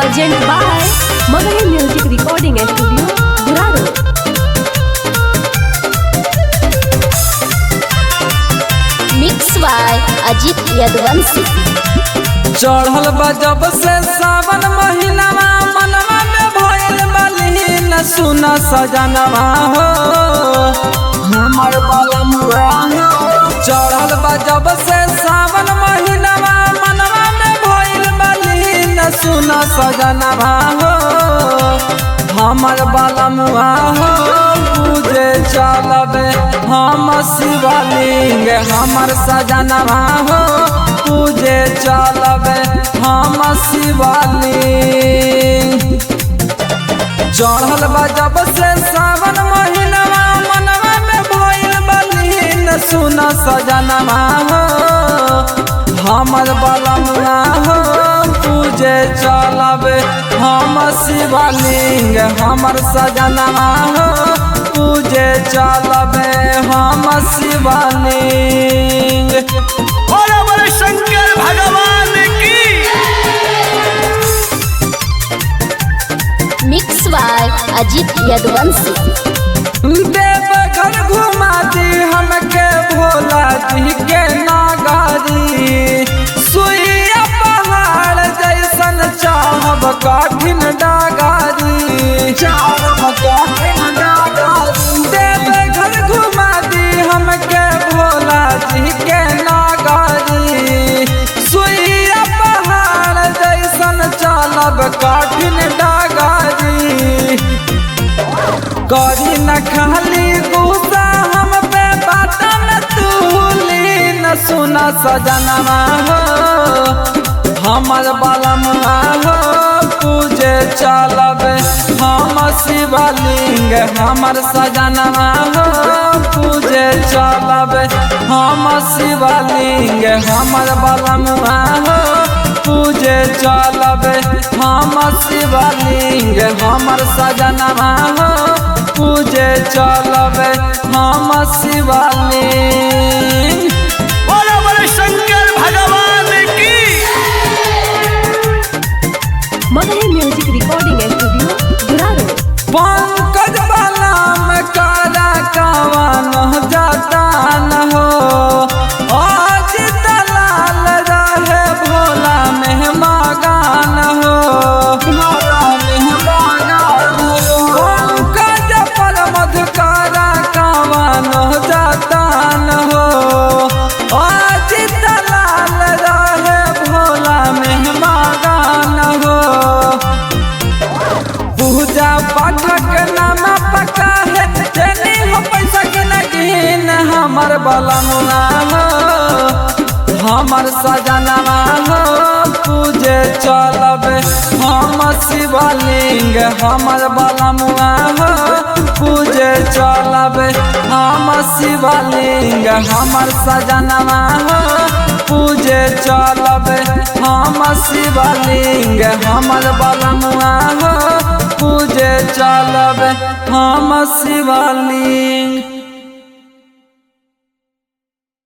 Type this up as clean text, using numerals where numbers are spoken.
Present by Magahi Music Recording Studio, Guraro. Mix by Ajit Yaduvanshi. चढ़ल बा जब से सावन महीनावा मनवा में भइल बलीन सुन सजनवा हो हमर बलमुआ हो। चढ़ल बा जब से सावन महीनावा मनवा में भइल बलीन सुन सजनवा हो हमर बलमुआ हो। पूजे चलबे हम शिवलिंग हमर सजनवा हो पूजे चलबे हम शिवलिंग। चढ़ल बा जब से सावन महीनवा मनवा में भइल बलीन सुन सजनवा हो हमर बलमुआ हो। पूजे चलबे हम शिवलिंग हमर सजनवा हो पूजे चलबे हम शिवलिंग। शंकर भगवान की। Mix by Ajit Yaduvanshi. देवघर घुमा दी हमके भोला जी के नागारी सुइया पहाड़ जैसन चाहब कठिन डागारी चाहब कठिन डागारी। देवघर घुमा दी हमके भोला जी के नागारी सुइया पहाड़ जैसन चलब कठिन डागारी। करी न खाली गुस्सा हम पे बात न तूली न सुना सजनवा हो हमर बलमुआ हो। पूजे चलबे हम शिवलिंग हमर सजनवा हो पूजे चलबे हम शिवलिंग हमर बलमुआ हो पूजे चलबे हम शिवलिंग हमर सजनवा हो पूजे चलबे हम शिवलिंग। शंकर भगवान की। Magahi Music Recording Studio, Guraro. Pankaj बलम काला कवन जाता न हो आज दलाल रहे भोला में मगन हो पंकज पर मधुकारा कवन जाता न हो आज दलाल रहे भोला में मगन हो। पूजा पाठक नाम पका है जनी हो पैसा के नगीन हमर बलमुआ हो हमर सजनवा हो। पूजे चलबे हम शिवलिंग हमर बलमुआ हो पूजे चलबे हम शिवलिंग हमर सजनवा हो पूजे चलबे हम शिवलिंग हमर बलमुआ हो पूजे चलबे हम शिवलिंग।